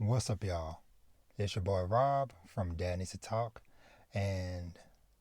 What's up, y'all? It's your boy Rob from Dad Needs to Talk, and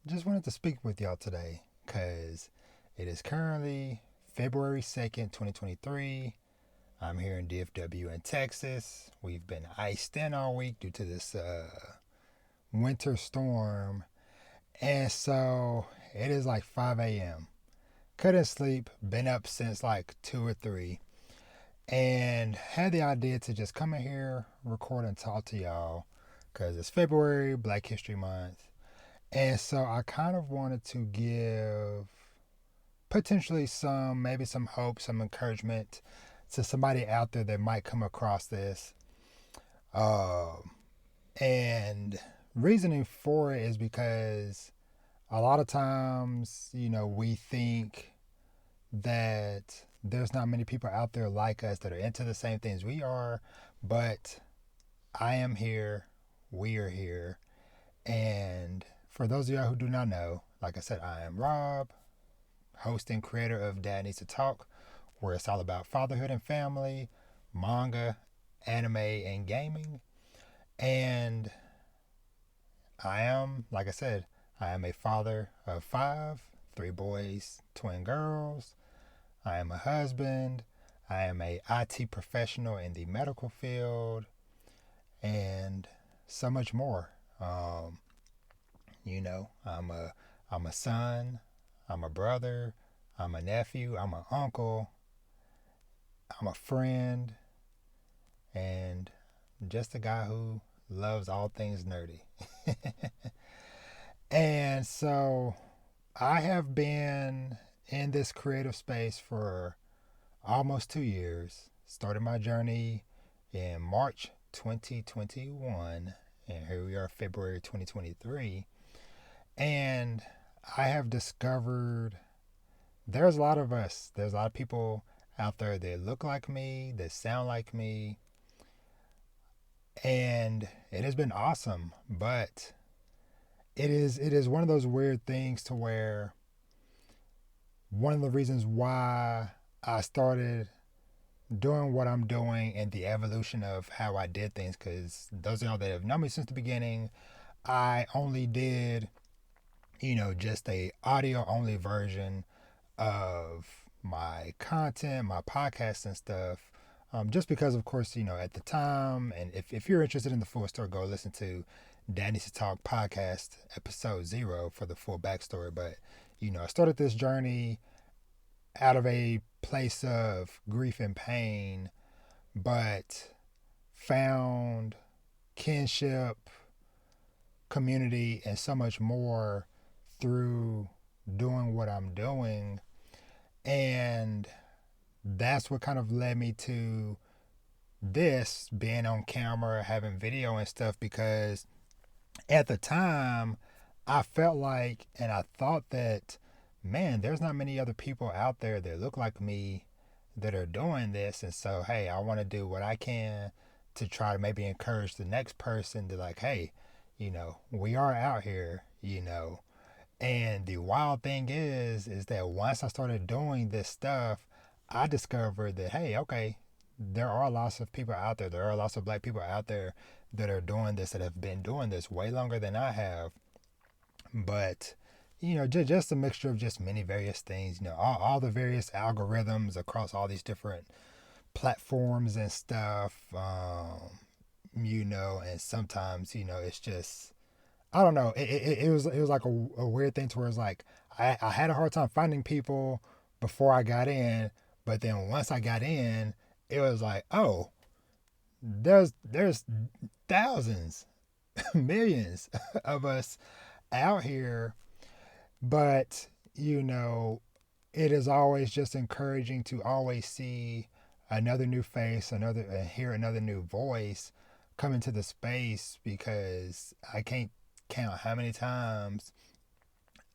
just wanted to speak with y'all today because it is currently February 2nd, 2023. I'm here in DFW in Texas. We've been iced in all week due to this winter storm, and so it is like 5 a.m. Couldn't sleep, been up since like 2 or 3 and had the idea to just come in here, record, and talk to y'all because it's February, Black History Month. And so I kind of wanted to give potentially maybe some hope, some encouragement to somebody out there that might come across this. And reasoning for it is because a lot of times, we think that there's not many people out there like us that are into the same things we are, but I am here, we are here. And for those of y'all who do not know, like I said, I am Rob, host and creator of Dad Needs to Talk, where it's all about fatherhood and family, manga, anime, and gaming. And I am, like I said, I am a father of 5, 3 boys, twin girls. I am a husband. I am a IT professional in the medical field, and so much more. I'm a son. I'm a brother. I'm a nephew. I'm an uncle. I'm a friend, and just a guy who loves all things nerdy. And so I have been in this creative space for almost 2 years. Started my journey in March 2021, and here we are, February 2023. And I have discovered there's a lot of us. There's a lot of people out there that look like me, that sound like me, and it has been awesome. But it is one of those weird things to where one of the reasons why I started doing what I'm doing and the evolution of how I did things, because those of y'all that have known me since the beginning, I only did, just a audio only version of my content, my podcasts and stuff. Just because, of course, at the time, and if you're interested in the full story, go listen to Dad Needs to Talk podcast episode 0 for the full backstory. But, I started this journey out of a place of grief and pain, but found kinship, community, and so much more through doing what I'm doing. And that's what kind of led me to this being on camera, having video and stuff, because at the time I felt like, and I thought that, man, there's not many other people out there that look like me that are doing this. And so, hey, I want to do what I can to try to maybe encourage the next person to, like, hey, we are out here, And the wild thing is that once I started doing this stuff, I discovered that, hey, okay, there are lots of people out there. There are lots of black people out there that are doing this, that have been doing this way longer than I have. But just a mixture of just many various things. All the various algorithms across all these different platforms and stuff. And sometimes it's just, I don't know. It was like a weird thing to where it's like I had a hard time finding people before I got in, but then once I got in, it was like, oh, there's thousands, millions of us out here. But it is always just encouraging to always see another new face, hear another new voice come into the space, because I can't count how many times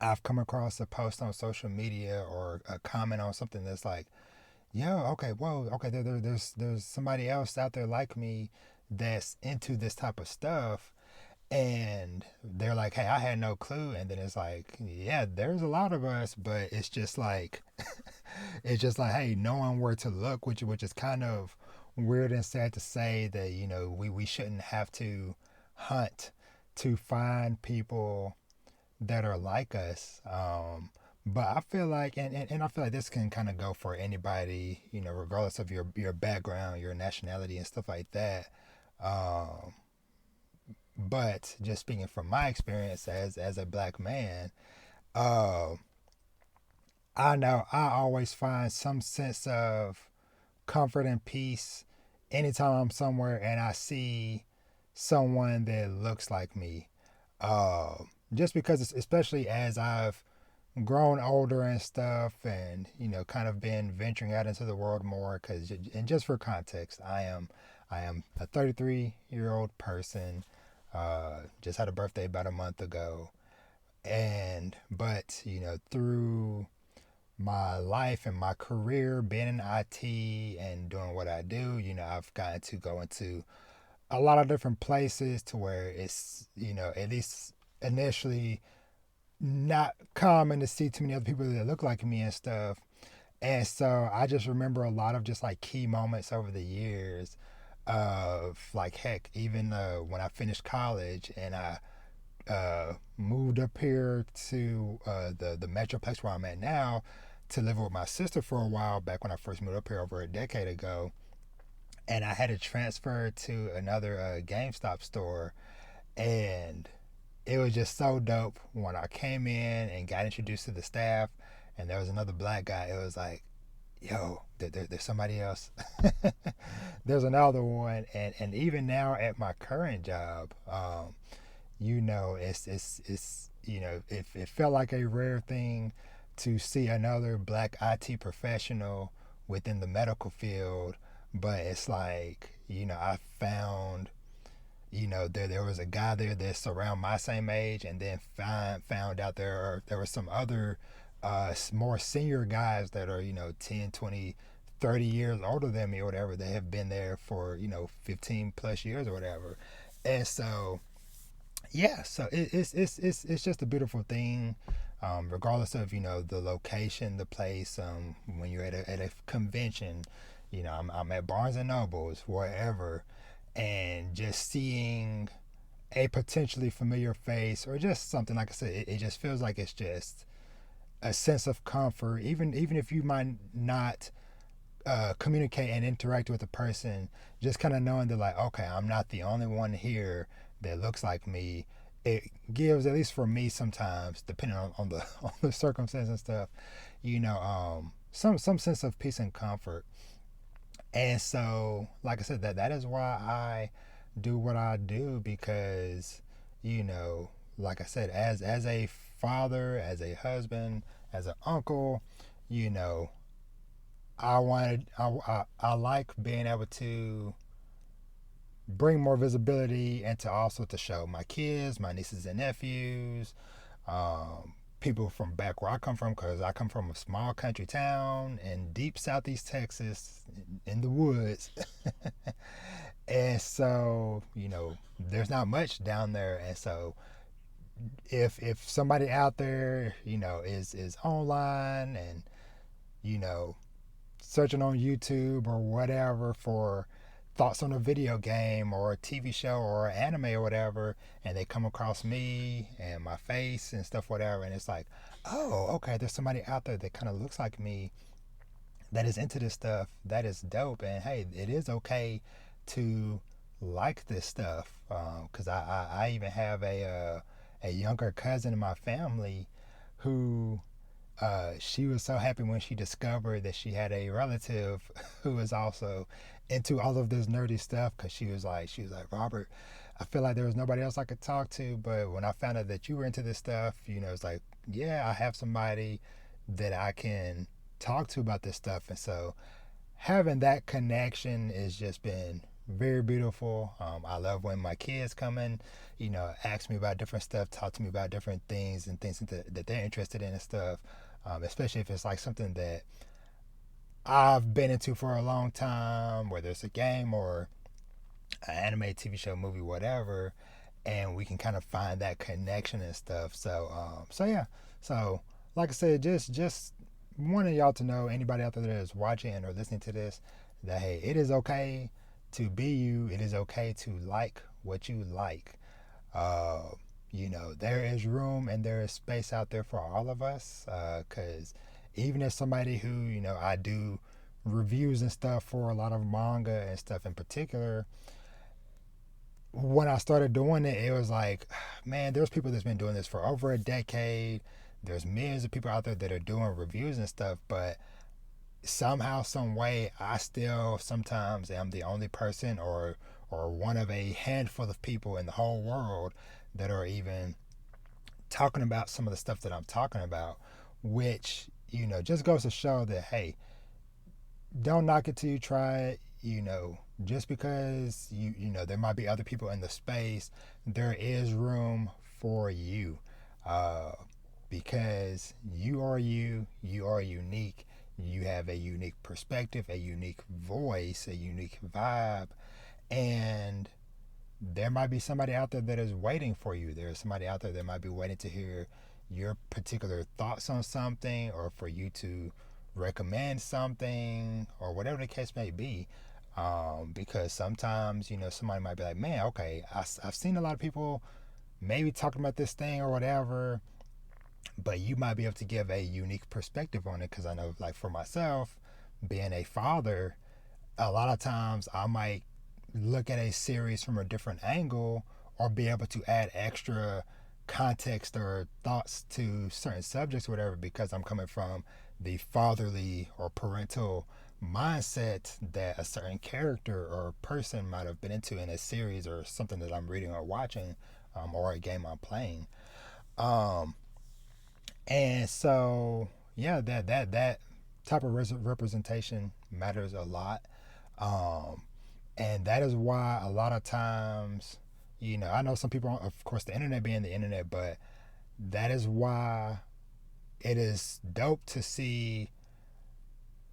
I've come across a post on social media or a comment on something that's like, yo, okay, whoa, okay, there's somebody else out there like me that's into this type of stuff. And they're like, hey, I had no clue. And then it's like, yeah, there's a lot of us, but it's just like, hey, knowing where to look, which is kind of weird and sad to say that, we shouldn't have to hunt to find people that are like us. But I feel like, and I feel like this can kind of go for anybody, regardless of your background, your nationality, and stuff like that. Um, but just speaking from my experience as a black man, uh, I know I always find some sense of comfort and peace anytime I'm somewhere and I see someone that looks like me. Uh, just because, especially as I've grown older and stuff, and kind of been venturing out into the world more. Because, and just for context, I am a 33-year-old person. Just had a birthday about a month ago, and but through my life and my career being in IT and doing what I do, I've gotten to go into a lot of different places to where it's, at least initially not common to see too many other people that look like me and stuff. And so I just remember a lot of just like key moments over the years of like, heck, even when I finished college and I moved up here to the metroplex where I'm at now to live with my sister for a while back when I first moved up here over a decade ago. And I had to transfer to another GameStop store. And it was just so dope when I came in and got introduced to the staff and there was another black guy. It was like, yo, there's somebody else. There's another one. And even now at my current job, it felt like a rare thing to see another black IT professional within the medical field. But it's like, I found, there was a guy there that's around my same age, and then found out there were some other more senior guys that are 10, 20, 30 years older than me or whatever. They have been there for 15 plus years or whatever. And so yeah, so it's just a beautiful thing, regardless of the location, the place. When you're at a convention, I'm at Barnes and Nobles, wherever, and just seeing a potentially familiar face or just something, like I said, it just feels like it's just a sense of comfort, even if you might not communicate and interact with a person, just kind of knowing that, like, okay, I'm not the only one here that looks like me. It gives, at least for me, sometimes, depending on the on the circumstance and stuff, some sense of peace and comfort. And so, like I said, that is why I do what I do, because you know, like I said, as a father, as a husband, as an uncle, you know, I like being able to bring more visibility and to also to show my kids, my nieces and nephews, people from back where I come from, because I come from a small country town in deep southeast Texas, in the woods. And so, there's not much down there. And so if somebody out there, is online and, you know, searching on YouTube or whatever for thoughts on a video game or a TV show or an anime or whatever, and they come across me and my face and stuff, whatever, and it's like, oh, okay, there's somebody out there that kind of looks like me that is into this stuff. That is dope. And hey, it is okay to like this stuff, because I even have a younger cousin in my family who she was so happy when she discovered that she had a relative who was also into all of this nerdy stuff, because she was like, Robert, I feel like there was nobody else I could talk to, but when I found out that you were into this stuff, it's like, yeah, I have somebody that I can talk to about this stuff. And so having that connection has just been very beautiful. I love when my kids come in, ask me about different stuff, talk to me about different things and things that they're interested in and stuff. Especially if it's like something that I've been into for a long time, whether it's a game or an anime, TV show, movie, whatever, and we can kind of find that connection and stuff. So yeah. So like I said, just wanting y'all to know, anybody out there that is watching or listening to this, that hey, it is okay to be you. It is okay to like what you like. Uh, there is room and there is space out there for all of us. Because even as somebody who, I do reviews and stuff for a lot of manga and stuff in particular, when I started doing it, it was like, man, there's people that's been doing this for over a decade. There's millions of people out there that are doing reviews and stuff, but somehow, some way, I still sometimes am the only person or one of a handful of people in the whole world that are even talking about some of the stuff that I'm talking about, which just goes to show that hey, don't knock it till you try it. Just because there might be other people in the space, there is room for you, uh, because you are unique. You have a unique perspective, a unique voice, a unique vibe, and there might be somebody out there that is waiting for you. There's somebody out there that might be waiting to hear your particular thoughts on something, or for you to recommend something, or whatever the case may be. Because sometimes, somebody might be like, man, okay, I've seen a lot of people maybe talking about this thing or whatever, but you might be able to give a unique perspective on it. Because I know, like, for myself, being a father, a lot of times I might look at a series from a different angle, or be able to add extra context or thoughts to certain subjects or whatever, because I'm coming from the fatherly or parental mindset that a certain character or person might have been into in a series or something that I'm reading or watching, or a game I'm playing. Um, and so, yeah, that type of representation matters a lot. Um, and that is why a lot of times, I know some people, of course, the internet being the internet, but that is why it is dope to see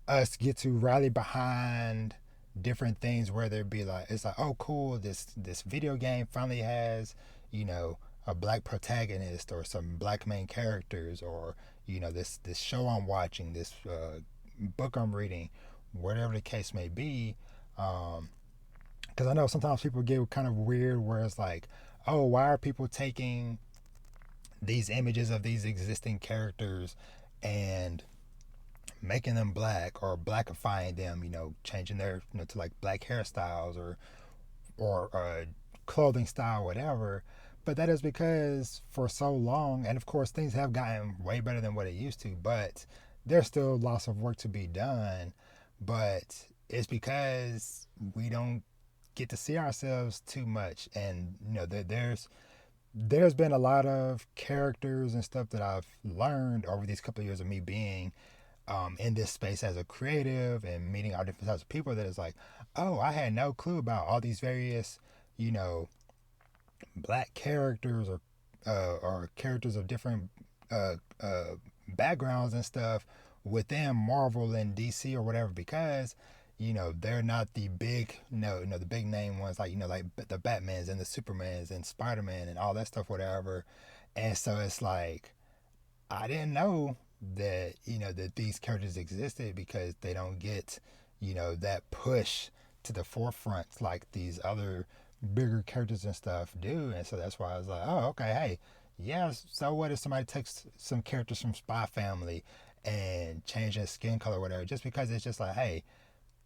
us get to rally behind different things, where there be like, it's like, oh cool, this video game finally has, you know a black protagonist or some black main characters, or this show I'm watching, this book I'm reading, whatever the case may be. Because I know sometimes people get kind of weird, where it's like, oh, why are people taking these images of these existing characters and making them black, or blackifying them, changing their, to like black hairstyles, or clothing style, whatever. But that is because for so long, and of course things have gotten way better than what it used to, but there's still lots of work to be done. But it's because we don't get to see ourselves too much, and there's been a lot of characters and stuff that I've learned over these couple of years of me being in this space as a creative, and meeting all different types of people, that is like, oh, I had no clue about all these various, you know, black characters, or characters of different uh, uh, backgrounds and stuff within Marvel and DC or whatever, because they're not the big, the big name ones, like like the Batmans and the Supermans and Spider-Man and all that stuff, whatever. And so it's like, I didn't know that that these characters existed, because they don't get that push to the forefront like these other bigger characters and stuff do. And so that's why I was like, oh, okay, hey, yeah, so what if somebody takes some characters from Spy Family and change their skin color or whatever, just because it's just like, hey,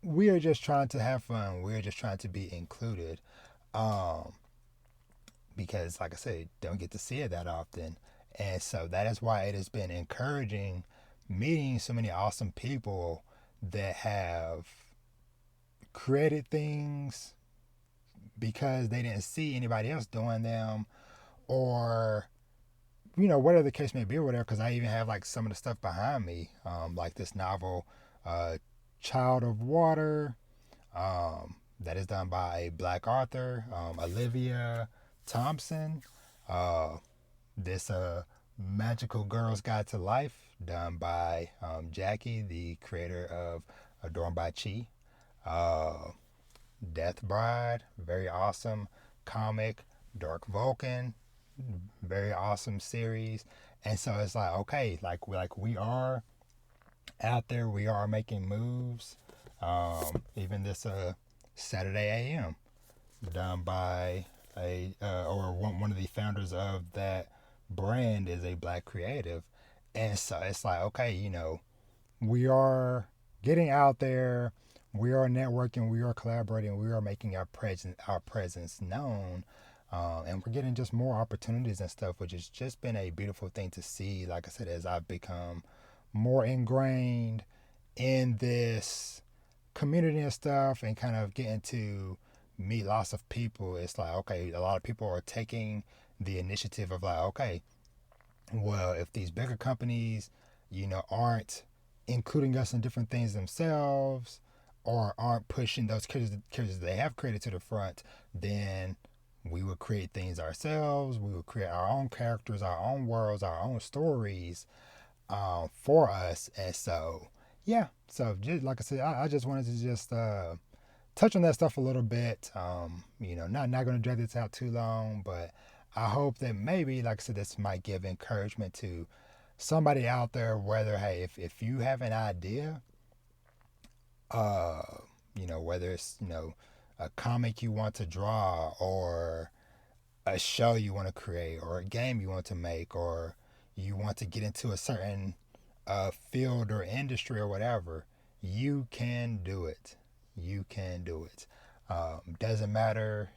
we are just trying to have fun, we're just trying to be included. um because, like I said, don't get to see it that often. And so that is why it has been encouraging meeting so many awesome people that have created things because they didn't see anybody else doing them, or whatever the case may be or whatever. Because I even have like some of the stuff behind me, like this novel, uh, Child of Water, that is done by a black author, Olivia Thompson. Uh, this Magical Girl's Guide to Life, done by Jackie, the creator of Adorned by Chi. Uh, Death Bride, very awesome comic. Dark Vulcan, very awesome series. And so it's like, okay, like we are out there, we are making moves. Even this Saturday AM, done by one of the founders of that brand is a black creative, and so it's like, okay, we are getting out there, we are networking, we are collaborating, we are making our presence known, and we're getting just more opportunities and stuff, which has just been a beautiful thing to see. Like I said, as I've become more ingrained in this community and stuff, and kind of getting to meet lots of people, it's like, okay, a lot of people are taking the initiative of like, okay, well, if these bigger companies, aren't including us in different things themselves, or aren't pushing those characters they have created to the front, then we would create things ourselves. We would create our own characters, our own worlds, our own stories, for us. And so, yeah. So, just like I said, I just wanted to just touch on that stuff a little bit. Not going to drag this out too long, but I hope that maybe, like I said, this might give encouragement to somebody out there. Whether, hey, if you have an idea, uh, whether it's a comic you want to draw, or a show you want to create, or a game you want to make, or you want to get into a certain field or industry or whatever, you can do it. You can do it. Doesn't matter,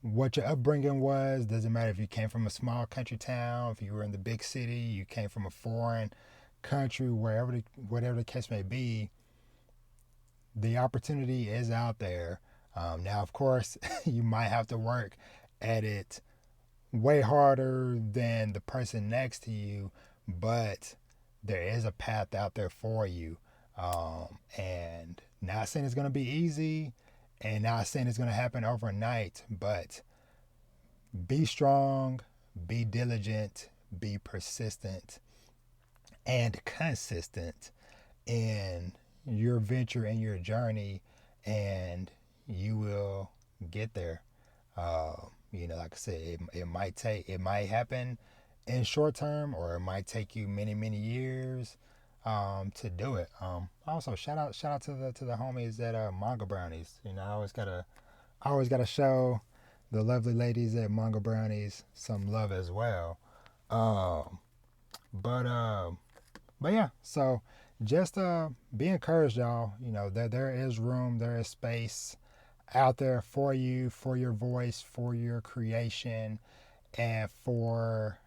what your upbringing was. Doesn't matter if you came from a small country town, if you were in the big city, you came from a foreign country, whatever the case may be. The opportunity is out there. Now, of course, you might have to work at it way harder than the person next to you, but there is a path out there for you. And not saying it's going to be easy, and not saying it's going to happen overnight, but be strong, be diligent, be persistent, and consistent in your venture and your journey, and you will get there. Like I said, it might happen in short term, or it might take you many, many years to do it. Also, shout out to the homies at Manga Brownies. I always gotta show the lovely ladies at Manga Brownies some love as well. Um, but but yeah, so just be encouraged, y'all. There is room, there is space out there for you, for your voice, for your creation, and for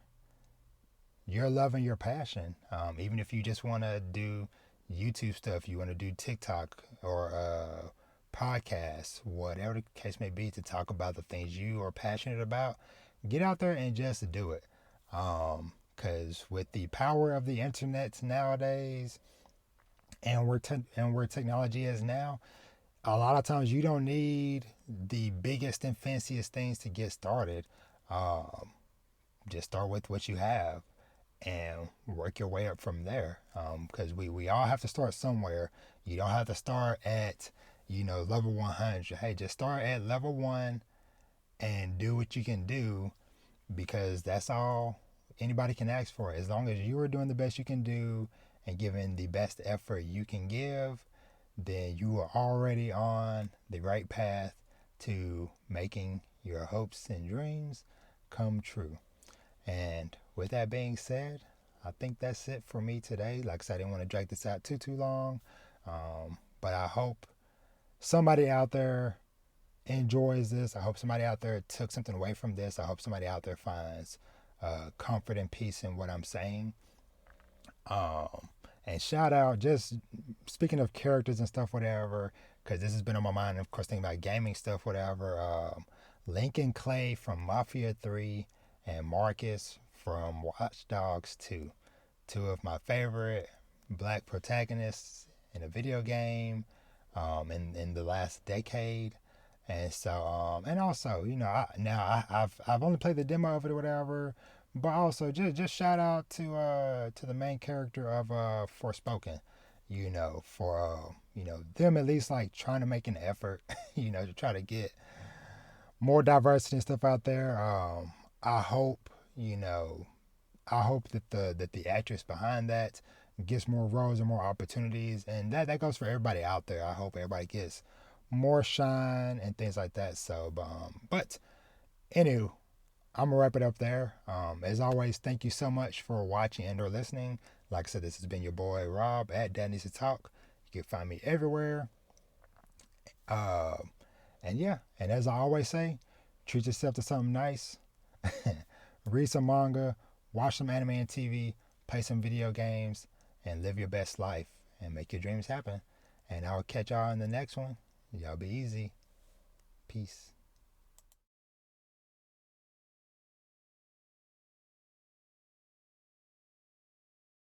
your love and your passion. Even if you just want to do YouTube stuff, you want to do TikTok or podcasts, whatever the case may be, to talk about the things you are passionate about, get out there and just do it. Because with the power of the internet nowadays, and where technology is now, a lot of times you don't need the biggest and fanciest things to get started. Um, just start with what you have and work your way up from there. Because we all have to start somewhere. You don't have to start at level 100. Hey, just start at level 1 and do what you can do, because that's all anybody can ask for. As long as you are doing the best you can do and giving the best effort you can give, then you are already on the right path to making your hopes and dreams come true. And with that being said, I think that's it for me today. Like I said, I didn't want to drag this out too long. But I hope somebody out there enjoys this. I hope somebody out there took something away from this. I hope somebody out there finds comfort and peace in what I'm saying. Um, and shout out, just speaking of characters and stuff, whatever, because this has been on my mind. Of course, thinking about gaming stuff, whatever. Lincoln Clay from Mafia 3 and Marcus from Watch Dogs 2. Two of my favorite black protagonists in a video game in the last decade. And so, and also, I've only played the demo of it or whatever, but also just shout out to the main character of Forspoken, for them at least like trying to make an effort, to try to get more diversity and stuff out there. I hope, I hope that the actress behind that gets more roles and more opportunities, and that goes for everybody out there. I hope everybody gets more shine and things like that. So, but anywho, I'm gonna wrap it up there. As always, thank you so much for watching and/or listening. Like I said, this has been your boy Rob at Dad Needs to Talk. You can find me everywhere. Uh, and yeah, and as I always say, treat yourself to something nice. Read some manga, watch some anime and TV, play some video games, and live your best life and make your dreams happen. And I'll catch y'all in the next one. Y'all be easy. Peace.